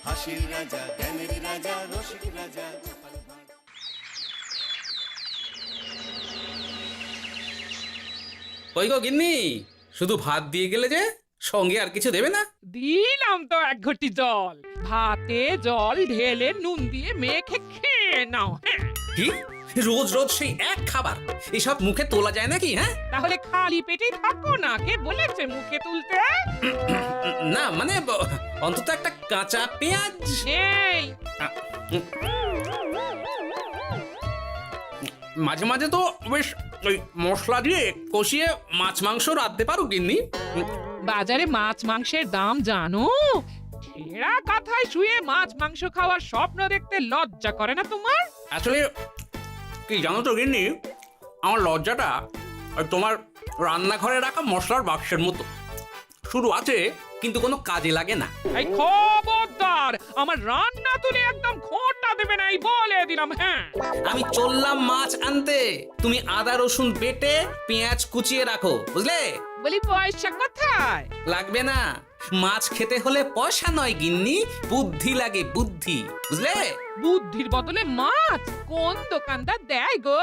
হাসির রাজা, জ্ঞানের রাজা, রসিক রাজা। ওই গো গিন্নি, শুধু ভাত দিয়ে গেলে যে, সঙ্গে আর কিছু দেবে না? দিলাম তো এক ঘটি জল, ভাতে জল ঢেলে নুন দিয়ে মেখে খেয়ে নাও। হ্যাঁ, কি রোজ রোজ সেই এক খাবার, এসব মুখে তোলা যায় নাকি? হ্যাঁ, তাহলে খালি পেটেই থাকো না, কে বলেছে মুখে তুলতে? না মানে অন্তত একটা কাঁচা পেঁয়াজ। এই মাঝে মাঝে তো বেশ ওই মশলা দিয়ে কষিয়ে মাছ মাংস রাঁধতে পারো গিন্নি। বাজারে মাছ মাংসের দাম জানো? ছেঁড়া কাঁথায় শুয়ে মাছ মাংস খাওয়ার স্বপ্ন দেখতে লজ্জা করে না তোমার? আসলে কি জানো তো গিন্নি, আমার লজ্জাটা ওই তোমার রান্নাঘরে রাখা মশলার বাক্সের মতো, শুরু আছে কিন্তু কোনো কাজে লাগে না। এই খবরদার, আমার রান্না তুলে একদম খোঁটা দেবে না, এই বলে দিলাম। হ্যাঁ, আমি চললাম মাছ আনতে, তুমি আদা রসুন বেটে পেঁয়াজ কুচিয়ে রাখো, বুঝলে? বলি পয়সা কোথায়? লাগবে না, মাছ খেতে হলে পয়সা নয় গিন্নি, বুদ্ধি লাগে, বুদ্ধি, বুঝলে? বুদ্ধির বদলে মাছ কোন দোকানদার দেয় গো?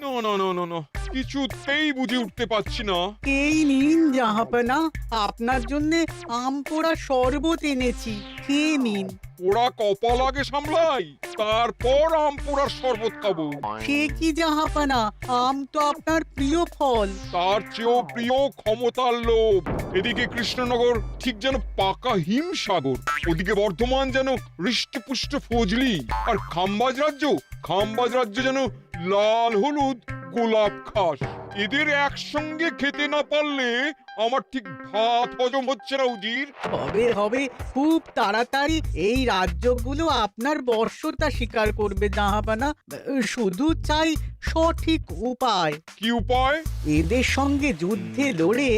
না না না না না, কিছুতেই বুঝে উঠতে পারছি না। এই নিন জাহাপনা, আপনার জন্য আম পোড়া শরবত এনেছি, খেয়ে নিন। ওরা কপাল আগে সামলাই, তারপর আম পোড়ার শরবত খাবো। সে কি জাহাপনা, আম তো আপনার প্রিয় ফল। তার চেয়েও প্রিয় ক্ষমতার লোভ। এদিকে কৃষ্ণনগর ঠিক যেন পাকা হিমসাগর, ওদিকে বর্ধমান যেন হৃষ্টপুষ্ট ফজলি, আর খাম্বাজ রাজ্য যেন লাল হলুদ গোলাপ ঘাস। এদের একসঙ্গে খেতে না পারলে আমার ঠিক ভাত হজম হচ্ছে না উজির। হবে হবে, খুব তাড়াতাড়ি এই রাজ্যগুলো আপনার বর্ষতা স্বীকার করবে জাহাপনা। শুধু চাই সঠিক উপায়। কি উপায়? এদের সঙ্গে যুদ্ধে লড়ে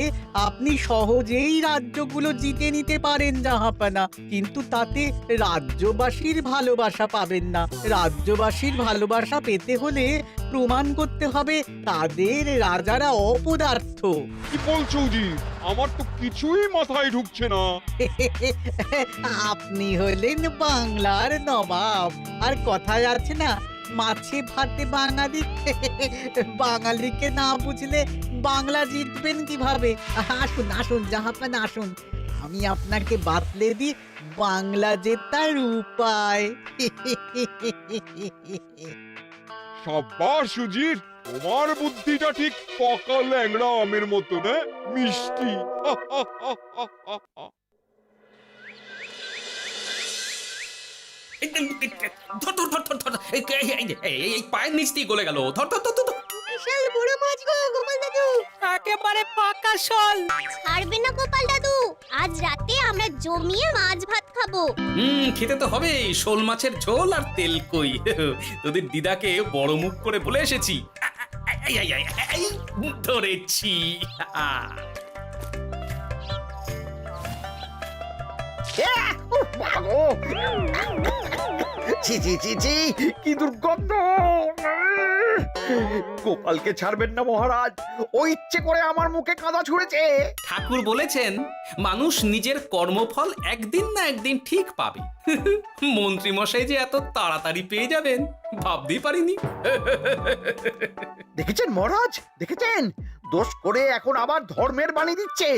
আপনি সহজেই রাজ্যগুলো জিতে নিতে পারেন জাহাপনা, কিন্তু তাতে রাজ্যবাসীর ভালোবাসা পাবেন না। রাজ্যবাসীর ভালোবাসা পেতে হলে প্রমাণ করতে হবে তাদের রাজারা অপদার্থ। কি বলছো উজির? আমার তো কিছুই মাথায় ঢুকছে না। আপনি হলেন বাংলার নবাব, আর কথায় আছে না, মাছে ভাতে বাঙালি। বাঙালিকে না বুঝলে বাংলা জিতবেন কিভাবে? আসুন আসুন জাহাপানা, আসুন, আমি আপনাকে বাতলে দিই বাংলা জেতার উপায়। সাব্বাস উজির, তোমার বুদ্ধিটা ঠিক পাকা ল্যাংড়া আমের মতো, না মিষ্টি। ধর ধর ধর ধর ধর, এই পায়ের নিচ দিয়ে গলে গেল, ধর ধর ধর ধর। বিশাল বড় মাছ গো গোপাল দাদু, একেবারে পাকা শোল। ছাড়বে না গোপাল দাদু, আজ রাতে আমরা জমিয়ে মাছ ভাত খাবো। খেতে তো হবেই, শোল মাছের ঝোল আর তেল কই। তোদের দিদাকে বড় মুখ করে বলে এসেছি, এই, ধরেছি। ছি ছি ছি ছি, কি দুর্গন্ধ! গোপালকে ছাড়বেন না মহারাজ, ও ইচ্ছে করে আমার মুখে কাদা ছুঁড়েছে। ঠাকুর বলেছেন মানুষ নিজের কর্মফল একদিন না একদিন ঠিক পাবে। মন্ত্রী মশাই যে এত তাড়াতাড়ি পেয়ে যাবেন ভাবতেই পারিনি। দেখেছেন মহারাজ, দেখেছেন? দোষ করে এখন আবার ধর্মের বাণী দিচ্ছে।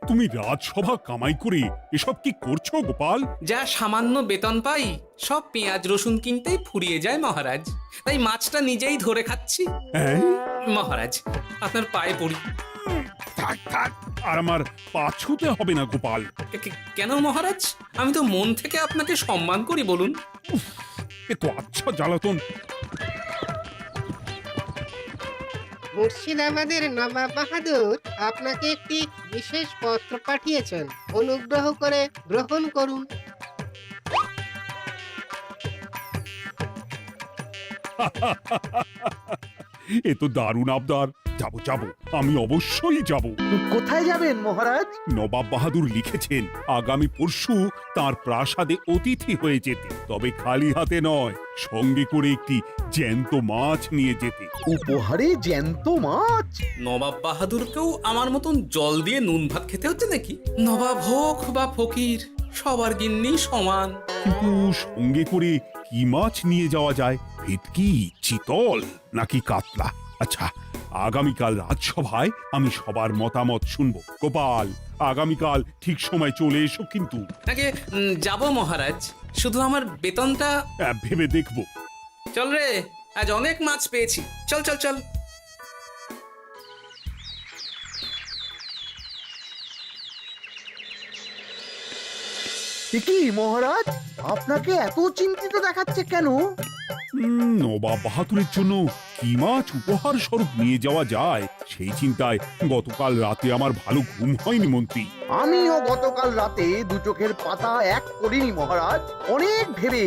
তুমি রাজসভা কামাই করে এসব কি করছো গোপাল? যা সামান্য বেতন পাই সব পেঁয়াজ রসুন কিনতেই ফুরিয়ে যায় মহারাজ, তাই মাছটা নিজেই ধরে খাচ্ছি। হ্যাঁ? মহারাজ আপনার পায়ে পড়ি। থাক থাক, আর আমার পা ছুঁতে হবে না গোপাল। কেন মহারাজ? আমি তো মন থেকে আপনাকে সম্মান করি, বলুন। এ তো আচ্ছা জ্বালাতন। মুর্শিদাবাদের নবাব বাহাদুর আপনাকে একটি বিশেষ পত্র পাঠিয়েছেন, অনুগ্রহ করে গ্রহণ করুন। এ তো দারুণ আবদার। যাবো যাবো, আমি অবশ্যই যাব। কোথায় যাবেন মহারাজ? নবাব বাহাদুর লিখেছেন আগামী পরশু তার প্রাসাদে অতিথি হয়ে যেতে। তবে খালি হাতে নয়, সঙ্গে করে একটি জ্যান্ত মাছ নিয়ে যেতে। উপহারে জ্যান্ত মাছ? নবাব বাহাদুরকেও আমার মতন জল দিয়ে নুন ভাত খেতে হচ্ছে নাকি? নবাব হোক বা ফকির, সবার গিন্নি সমান। কিন্তু সঙ্গে করে কি মাছ নিয়ে যাওয়া যায়? ভেটকি, চিতল নাকি কাতলা? আচ্ছা, আগামীকাল রাজসভায় আমি সবার মতামত শুনবো। গোপাল, আগামীকাল ঠিক সময় চলে এসো কিন্তু। আগে যাব মহারাজ, শুধু আমার বেতনটা ভেবে দেখবো। চল রে, আজ অনেক মাছ পেয়েছি। চল চল চল। কি মহারাজ, আপনাকে এত চিন্তিত দেখাচ্ছে কেন? নবাব বাহাদুরের জন্য কি মাছ উপহার স্বরূপ নিয়ে যাওয়া যায় সেই চিন্তায় গতকাল রাতে আমার ভালো ঘুম হয়নি মন্ত্রী। আমিও গতকাল রাতে দু চোখের পাতা এক করিনি মহারাজ। অনেক ভেবে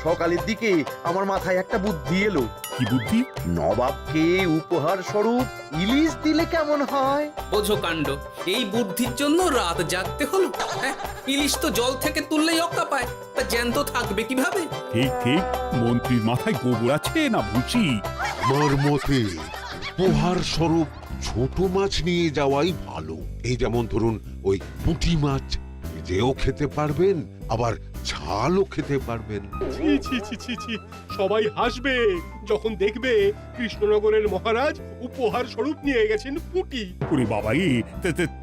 সকালের দিকে আমার মাথায় একটা বুদ্ধি এলো। কি বুদ্ধি? নবাবকে উপহার স্বরূপ ইলিশ দিলে কেমন হয়? বোঝো কাণ্ড, এই বুদ্ধির জন্য রাত জাগতে হলো। হ্যাঁ, ইলিশ তো জল থেকে তুললেই অক্কা পায়, তা জ্যান্ত থাকবে কিভাবে? ঠিক ঠিক, মন্ত্রীর মাথায় গোবর আছে না ভুসি? আমার মতে উপহার স্বরূপ ছোট মাছ নিয়ে যাওয়াই ভালো। এই যেমন ধরুন ওই পুঁটি মাছ, যেও খেতে পারবেন আবার ঝালও খেতে পারবেন। ছি ছি ছি ছি ছি, সবাই হাসবে যখন দেখবে কৃষ্ণনগরের মহারাজ উপহার স্বরূপ নিয়ে গেছেন পুঁটি। ওরে বাবা,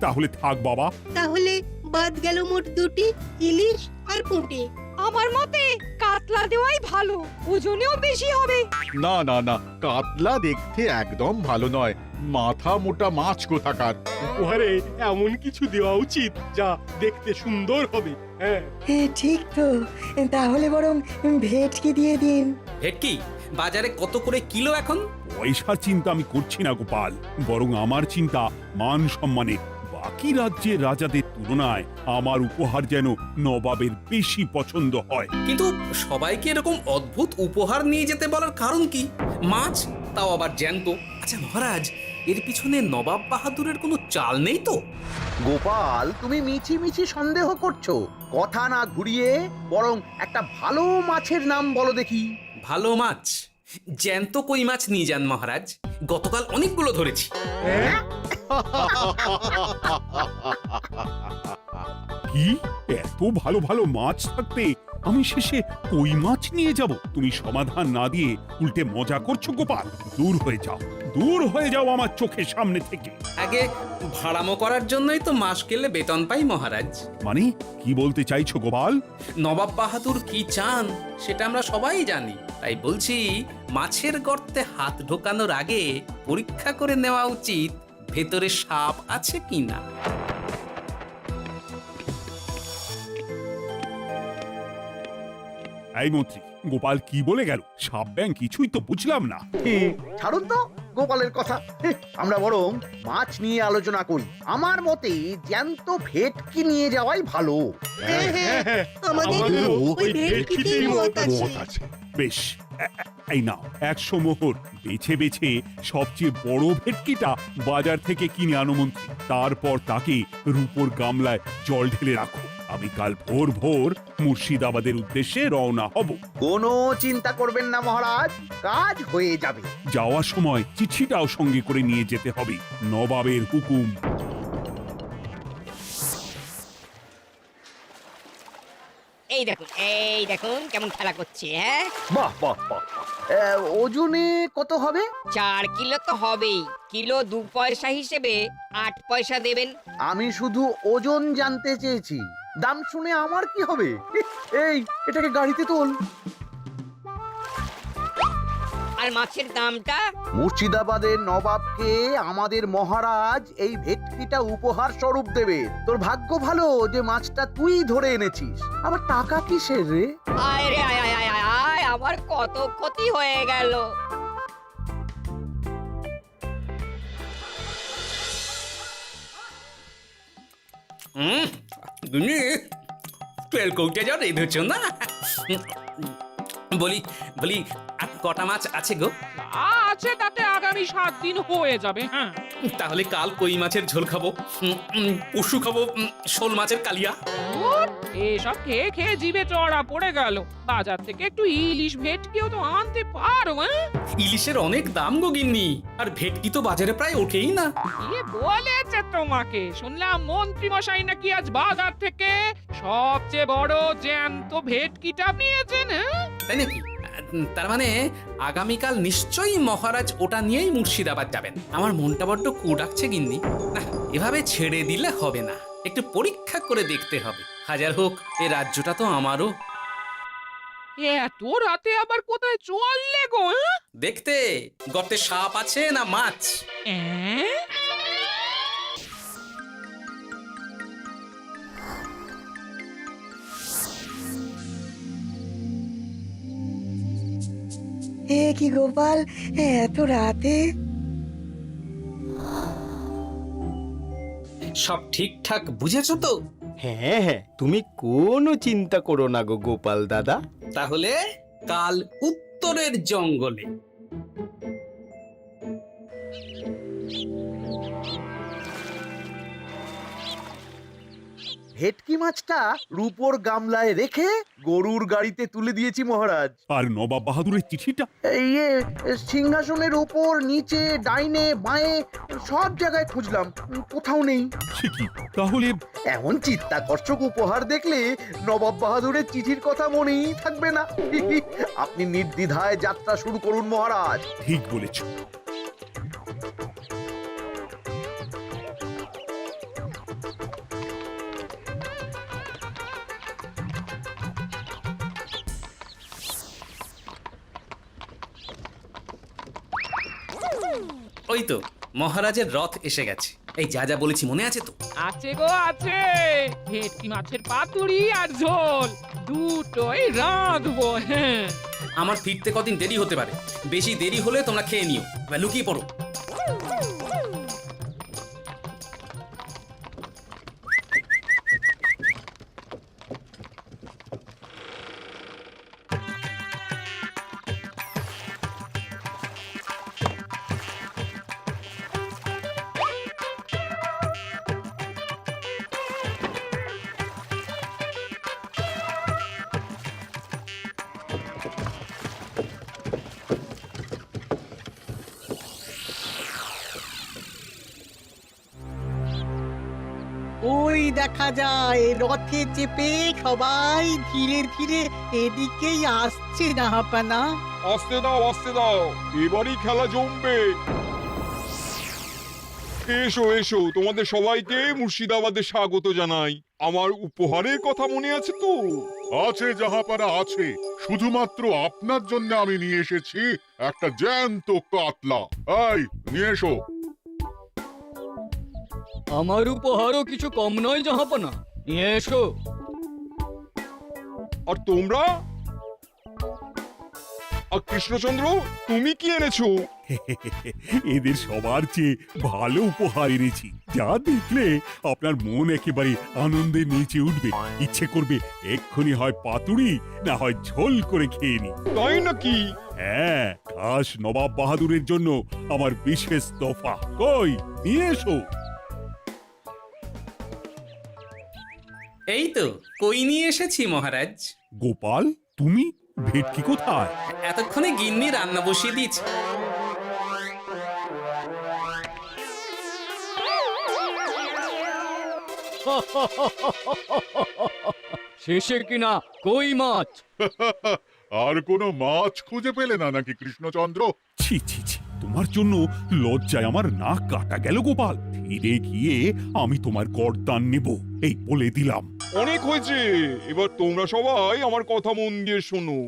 তাহলে থাক বাবা। তাহলে বাদ গেল মোট দুটি, ইলিশ আর পুঁটি। আমার মতে কাতলা দেওয়াই ভালো, ওজনেও বেশি হবে। না না না, কাতলা দেখতে একদম ভালো নয়, মাথা মোটা মাছ কোথাকার। উপহারে এমন কিছু দেওয়া উচিত যা দেখতে সুন্দর হবে। হ্যাঁ ঠিক তো, তাহলে বরং ভেটকি দিয়ে দিন। ভেটকি বাজারে কত করে কিলো এখন? পয়সার চিন্তা আমি করছি না গোপাল, বরং আমার চিন্তা মান সম্মানের। বাকি রাজ্যের রাজাদের তুলনায় আমার উপহার যেন নবাবের বেশি পছন্দ হয়। কিন্তু সবাইকে এরকম অদ্ভুত উপহার নিয়ে যেতে বলার কারণ কি? মাছ, তাও আবার জ্যান্ত। আচ্ছা মহারাজ, এর পিছনে নবাব বাহাদুরের কোনো চাল নেই তো? গোপাল, তুমি মিছি মিছি সন্দেহ করছো। কথা না ঘুরিয়ে বরং একটা ভালো মাছের নাম বলো দেখি। ভালো মাছ? জ্যান্ত কই মাছ নিয়ে যান মহারাজ, গতকাল অনেকগুলো ধরেছি। কি, এত ভালো ভালো মাছ থাকতে আমি শেষে কই মাছ নিয়ে যাব? তুমি সমাধান না দিয়ে উল্টে মজা করছো গোপাল। দূর হয়ে যাও, দূর হয়ে যাও আমার চোখের সামনে থেকে। আগে ভাড়ামো করার জন্যই তো মাস গেলে বেতন পাই মহারাজ। মানে কি বলতে চাইছো গোপাল? নবাব বাহাদুর কি চান সেটা আমরা সবাই জানি, তাই বলছি মাছের গর্তে হাত ঢোকানোর আগে পরীক্ষা করে নেওয়া উচিত ভেতরে সাপ আছে কিনা। এই মন্ত্রী, গোপাল কি বলে গেল? সাপ ব্যাং কিছুই তো বুঝলাম না। ছাড়ুন তো গোপালের কথা, আমরা বরং মাছ নিয়ে আলোচনা করি। আমার মতে জ্যান্ত ভেটকি নিয়ে যাওয়াই ভালো। আমাদেরও ওই ভেটকিতেই মত আছে। বেশ, এই নাও 100 মোহর। বেছে বেছে সবচেয়ে বড় ভেটকিটা বাজার থেকে কিনে আনো মন্ত্রী। তারপর তাকে রূপোর গামলায় জল ঢেলে রাখো। আমি কাল ভোর ভোর মুর্শিদাবাদের উদ্দেশ্যে রওনা হব। কোনো চিন্তা করবেন না মহারাজ, কাজ হয়ে যাবে। যাওয়ার সময় চিঠিটাও সঙ্গে করে নিয়ে যেতে হবে। নবাবের হুকুম। এই দেখুন কেমন খেলা করছে। হ্যাঁ, বাহ বাহ বাহ। ওজনে কত হবে? 4 কিলো তো হবেই। কিলো 2 পয়সা হিসেবে 8 পয়সা দেবেন। আমি শুধু ওজন জানতে চেয়েছি, দাম শুনে আমার কি হবে? এই, এটাকে গাড়িতে তোল। আর মাছের দামটা? মুর্শিদাবাদের নবাবকে আমাদের মহারাজ এই ভেটকিটা উপহার স্বরূপ দেবে। তোর ভাগ্য ভালো যে মাছটা তুই ধরে এনেছিস। আবার টাকা কিসের রে? আয় রে আয় আয় আয় আয় আয়, আমার কত ক্ষতি হয়ে গেল। তেল কৌটে যা রেঁধেছ না। বলি বলি আর কটা মাছ আছে গো? আছে তাতে আগামী 7 দিন হয়ে যাবে। হ্যাঁ, তাহলে কাল কই মাছের ঝোল খাবো, পশু খাবো শোল মাছের কালিয়া। এসব খেয়ে খেয়ে জিভে চড়া পড়ে গেল। বাজার থেকে একটু ইলিশ ভেটকিও তো আনতে পারো। ইলিশের অনেক দাম গো গিন্নি, আর ভেটকি তো বাজারে প্রায় ওঠেই না। কে বলেছে তোমাকে? শুনলাম মন্ত্রী মশাই নাকি আজ বাজার থেকে সবচেয়ে বড় জ্যান্ত ভেটকিটা পেয়েছেন। তাই নাকি? তার মানে আগামীকাল নিশ্চয়ই মহারাজ ওটা নিয়েই মুর্শিদাবাদ যাবেন। আমার মনটা বড্ড কু ডাকছে গিন্নি। না, এভাবে ছেড়ে দিলে হবে না, একটু পরীক্ষা করে দেখতে হবে। হাজার হোক এ রাজ্যটা তো আমারও। এত রাতে আবার কোথায় চললে গো? দেখতে গর্তে সাপ আছে না মাছ। এ কি গোপাল, এত রাতে? সব ঠিকঠাক বুঝেছো তো? হ্যাঁ হ্যাঁ, তুমি কোনো চিন্তা করো না গো গোপাল দাদা। তাহলে কাল উত্তরের জঙ্গলে। ভেটকি মাছটা রূপোর গামলায় রেখে গরুর গাড়িতে তুলে দিয়েছি মহারাজ। আর নবাব বাহাদুরের চিঠিটা? ইয়ে, সিংহাসনের উপর, নিচে, ডাইনে, বাঁয়ে সব জায়গায় খুঁজলাম, কোথাও নেই। সে কি তাহলে? এমন চিত্তাকর্ষক উপহার দেখলে নবাব বাহাদুরের চিঠির কথা মনেই থাকবে না। আপনি নির্দ্বিধায় যাত্রা শুরু করুন মহারাজ। ঠিক বলেছ। ওই তো মহারাজের রথ এসে গেছে। এই যা যা বলেছি মনে আছে তো? আছে গো আছে। ভেটকি মাছের পাতুরি আর ঝোল দুটোই রাঁধবো। হ্যাঁ, আমার ফিরতে কদিন দেরি হতে পারে, বেশি দেরি হলে তোমরা খেয়ে নিও, লুকিয়ে পড়ো। ওই দেখা যায় রথে চেপে সবাই ধীরে ধীরে এদিকেই আসছে জাহাপানা। আসতে দাও, আসতে দাও, এবারই খেলা জমবে। এসো এসো, তোমাদের সবাইকে মুর্শিদাবাদে স্বাগত জানাই। আমার উপহারের কথা মনে আছে তো? আছে জাহাপানা আছে, শুধুমাত্র আপনার জন্য আমি নিয়ে এসেছি একটা জ্যান্ত কাতলা। এই নিয়ে এসো। আমার উপহারও কিছু কম নয় জাহাপানা, নিয়ে এসো। আর তোমরা? আর কৃষ্ণচন্দ্র, তুমি কি এনেছো? এদের সবার চেয়ে ভালো উপহার এনেছি, যা দেখলে আপনার মন একেবারে আনন্দে নেচে উঠবে। ইচ্ছে করবে এক্ষুনি হয় পাতুরি না হয় ঝোল করে খেয়ে নি। তাই নাকি? হ্যাঁ, খাস নবাব বাহাদুরের জন্য আমার বিশেষ তোফা। কই, নিয়ে এসো। এই তো কই নিয়ে এসেছি মহারাজ। গোপাল, তুমি? ভেটকি কোথায়? এতক্ষণে গিন্নি রান্না বসিয়ে দিয়েছে। শেষে কিনা কই মাছ? আর কোনো মাছ খুঁজে পেলে না নাকি কৃষ্ণচন্দ্র? ছি ছি ছি, তোমার জন্য লজ্জায় আমার নাক কাটা গেল গোপাল। ফিরে গিয়ে আমি তোমার গর্দান নেব, এই বলে দিলাম। অনেক হয়েছে, এবার তোমরা সবাই আমার কথা মন দিয়ে শোনো।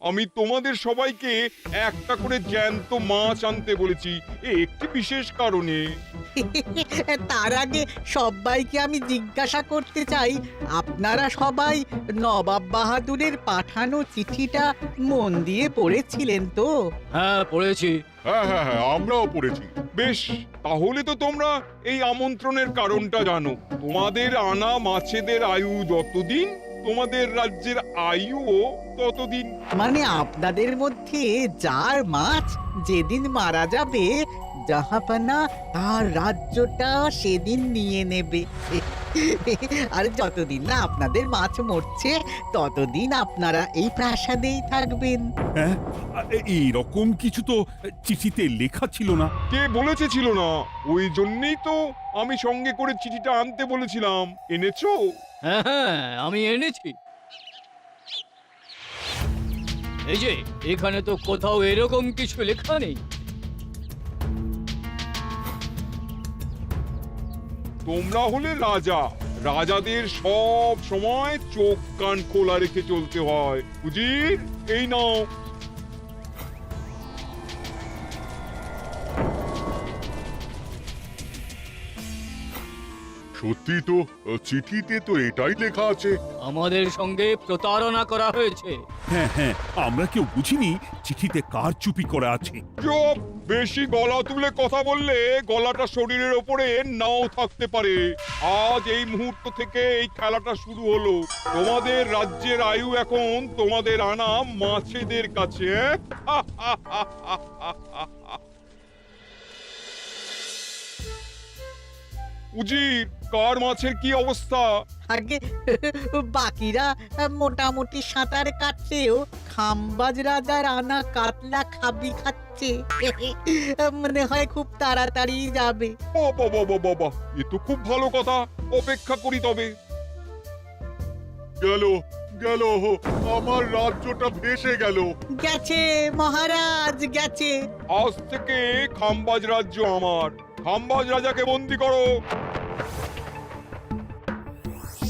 আমি তোমাদের সবাইকে একটা করে জ্যান্ত মাছ আনতে বলেছি একটি বিশেষ কারণে। তার আগে সবাইকে আমি জিজ্ঞাসা করতে চাই, আপনারা সবাই নবাব বাহাদুরের পাঠানো চিঠিটা মন দিয়ে পড়েছিলেন তো? হ্যাঁ, পড়েছি। হ্যাঁ হ্যাঁ হ্যাঁ, আমরাও পড়েছি। বেশ, তাহলে তো তোমরা এই আমন্ত্রণের কারণটা জানো। তোমাদের আনা মাছেদের আয়ু যতদিন, তোমাদের রাজ্যের আয়ুও ততদিন। মানে আপনাদের মধ্যে যার মাছ যেদিন মারা যাবে, জাহাপানা তার রাজ্যটা সেদিন নিয়ে নেবে। আর যতদিন না আপনাদের মাছ মরছে ততদিন আপনারা এই প্রাসাদেই থাকবেন। হ্যাঁ, এইরকম কিছু তো চিঠিতে লেখা ছিল না। কে বলেছে ছিল না? ওই জন্যই তো আমি সঙ্গে করে চিঠিটা আনতে বলেছিলাম। এনেছো? হ্যাঁ হ্যাঁ, আমি এনেছি। এই যে এখানে তো কোথাও এরকম কিছু লেখা নেই। তোমরা হলে রাজা, রাজাদের সব সময় চোখ কান খোলা রেখে চলতে হয়। উজির, এই নাও। সত্যি তো, চিঠিতে তো এটাই লেখা আছে। আমাদের সঙ্গে প্রতারণা করা হয়েছে। হ্যাঁ হ্যাঁ, আমরা কেউ বুঝিনি চিঠিতে কার চুপি করা আছে। চুপ! বেশি গলা তুলে কথা বললে গলাটা শরীরের ওপরে নাও থাকতে পারে। আজ এই মুহূর্ত থেকে এই খেলাটা শুরু হলো। তোমাদের রাজ্যের আয়ু এখন তোমাদের আনা মাছেদের কাছে। উজির, কার মাছের কি অবস্থা? আগে বাকিরা মোটামুটি সাঁতার কাটছেও, খাম্বাজ রাজার আনা কাতলা খাবি খাচ্ছে। মনে হয় খুব তাড়াতাড়ি যাবে। বাবা বাবা বাবা, এ তো খুব ভালো কথা। অপেক্ষা করি তবে। গেল গেল, আমার রাজ্যটা ভেসে গেল। গেছে মহারাজ, গেছে। আজ থেকে খাম্বাজ রাজ্য আমার। খাম্বাজ রাজাকে বন্দি করো।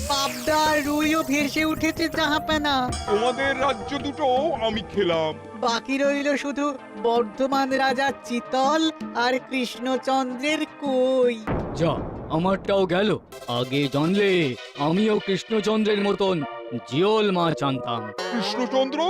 পাবদা রুইও ভেসে উঠেছে জাহাপানা। তোমাদের রাজ্য দুটো আমি খেলাম। বাকি রইল শুধু বর্ধমান রাজা চিতল আর কৃষ্ণচন্দ্রের কই। যা, আমারটাও গেল। আগে জানলে আমিও কৃষ্ণচন্দ্রের মতন জিওল মাছ আনতাম। কৃষ্ণচন্দ্র,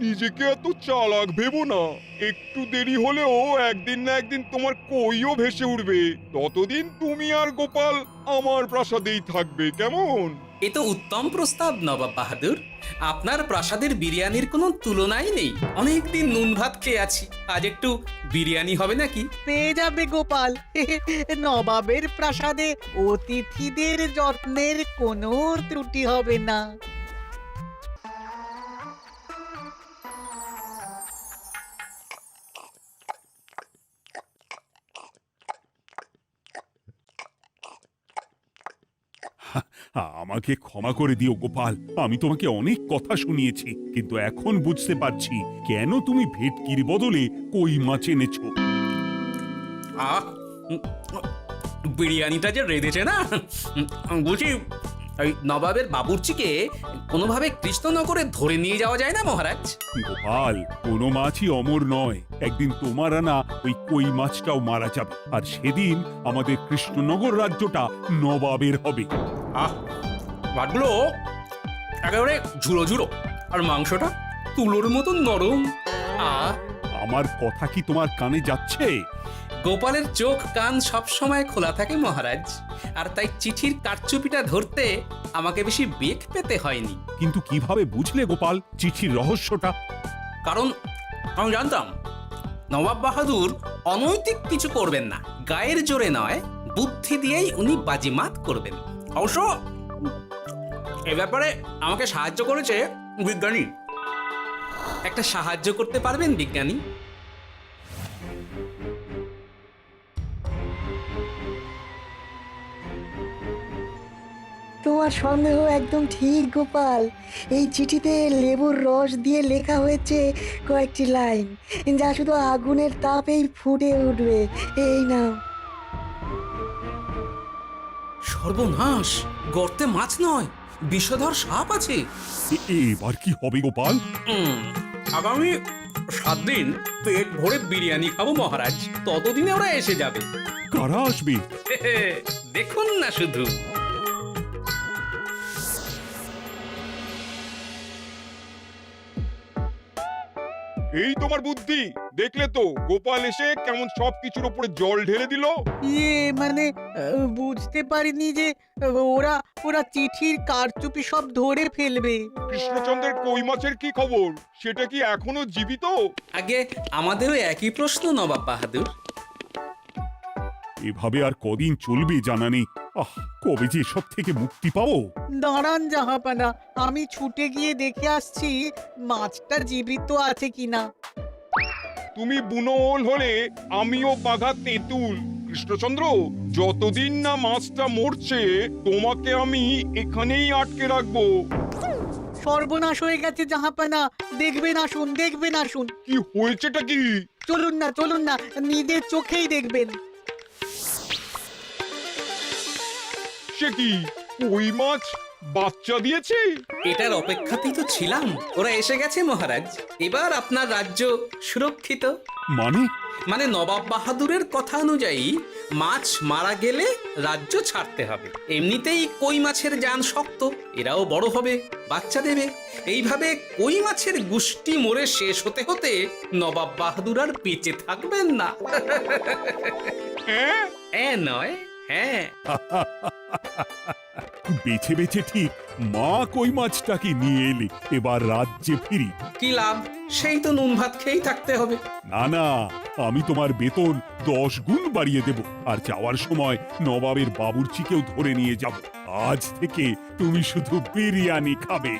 নিজেকে এত চালাক ভেবো না। একটু দেরি হলেও একদিন না একদিন তোমার কইও ভেসে উঠবে। ততদিন তুমি আর গোপাল আমার প্রাসাদেই থাকবে, কেমন? এ তো উত্তম প্রস্তাব নবাব বাহাদুর। আপনার প্রাসাদের বিরিয়ানির কোনো তুলনাই নেই। অনেকদিন নুন ভাত খেয়ে আছি, আজ একটু বিরিয়ানি হবে নাকি? পেয়ে যাবে গোপাল। নবাবের প্রাসাদে অতিথিদের যত্নের কোনো ত্রুটি হবে না। আমাকে ক্ষমা করে দিও গোপাল, আমি তোমাকে অনেক কথা শুনিয়েছি, কিন্তু এখন বুঝতে পারছি কেন তুমি ভেটকির বদলে কই মাছ এনেছো। আহ, বিরিয়ানিটা যে রেঁধেছে না, বুঝি ওই নবাবের বাবুর্চিকে কোনোভাবে কৃষ্ণনগরে ধরে নিয়ে যাওয়া যায় না মহারাজ? গোপাল, কোনো মাছই অমর নয়। একদিন তোমার আনা ওই কই মাছটাও মারা যাবে, আর সেদিন আমাদের কৃষ্ণনগর রাজ্যটা নবাবের হবে। আহ, মাছগুলো একেবারে ঝুড়ো ঝুড়ো, আর মাংসটা তুলোর মতন নরম। আহ, আমার কথা কি তোমার কানে যাচ্ছে? গোপালের চোখ কান সব সময় খোলা থাকে মহারাজ, আর তাই চিঠির কারচুপিটা ধরতে আমাকে বেশি বেগ পেতে হয়নি। কিন্তু কিভাবে বুঝলে গোপাল চিঠির রহস্যটা? কারণ আমি জানতাম নবাব বাহাদুর অনৈতিক কিছু করবেন না। গায়ের জোরে নয়, বুদ্ধি দিয়েই উনি বাজিমাত করবেন। অবশ্য এ ব্যাপারে আমাকে সাহায্য করেছে বিজ্ঞানী। একটা সাহায্য করতে পারবেন বিজ্ঞানী? তোমার সন্দেহ একদম ঠিক গোপাল। এই চিঠিতে লেবুর রস দিয়ে লেখা হয়েছে কয়েকটি লাইন, যা শুধু আগুনের তাপেই ফুটে উঠবে। এই নাও। সর্বনাশ! গর্তে মাছ নয়, বিষধর সাপ আছে। এবার কি হবে গোপাল? আগামী 7 দিন পেট ভরে বিরিয়ানি খাবো মহারাজ। ততদিনে ওরা এসে যাবে। কারা আসবে? দেখুন না শুধু। এই তোমার বুদ্ধি দেখলে তো, গোপাল এসে কেমন সবকিছুর উপরে জল ঢেলে দিল। মানে বুঝতে পারিনি যে ওরা ওরা চিঠির কারচুপি সব ধরে ফেলবে। কৃষ্ণচন্দ্রের কই মাছের কি খবর? সেটা কি এখনো জীবিত? আগে আমাদেরও একই প্রশ্ন নবাব বাহাদুর। এভাবে আর কদিন চলবে জানা নেই। কবে যে সব থেকে মুক্তি পাবো। দাঁড়ান জাহাপানা, আমি ছুটে গিয়ে দেখে আসছি মাছটা জীবিত আছে কিনা। তুমি বুনোল হলে আমিও বাঘা তেঁতুল। কৃষ্ণচন্দ্র, যতদিন না মাছটা মরছে তোমাকে আমি এখানেই আটকে রাখবো। সর্বনাশ হয়ে গেছে জাহাপানা, দেখবেন আসুন, দেখবেন আসুন। কি হয়েছেটা কি? চলুন না, নিজের চোখেই দেখবেন। সে কি, কই মাছ বাচ্চা দিয়েছে? এটার অপেক্ষাতেই তো ছিলাম। ওরা এসে গেছে মহারাজ। এবার আপনার রাজ্য সুরক্ষিত। মানে নবাব বাহাদুরের কথা অনুযায়ী মাছ মারা গেলে রাজ্য ছাড়তে হবে। এমনিতেই কই মাছের জান শক্ত, এরাও বড় হবে, বাচ্চা দেবে। এইভাবে কই মাছের গুষ্টি মরে শেষ হতে হতে নবাব বাহাদুর আর বেঁচে থাকবেন না। নয়, হ্যাঁ। বেছে বেছে ঠিক মা কই মাছটাকে নিয়ে এলে। এবার রাজ্যে ফিরি। কি লাভ? সেই তো নুন ভাত খেয়েই থাকতে হবে। না, আমি তোমার বেতন 10 গুণ বাড়িয়ে দেব। আর যাওয়ার সময় নবাবের বাবুর্চিকেও ধরে নিয়ে যাব। আজ থেকে তুমি শুধু বিরিয়ানি খাবে।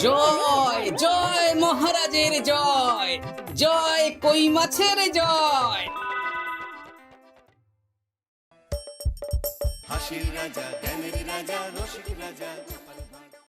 জয় জয় মহারাজের জয়, জয় কই মাছের জয়। হাসির রাজা, জ্ঞানের রাজা, রসিক রাজা।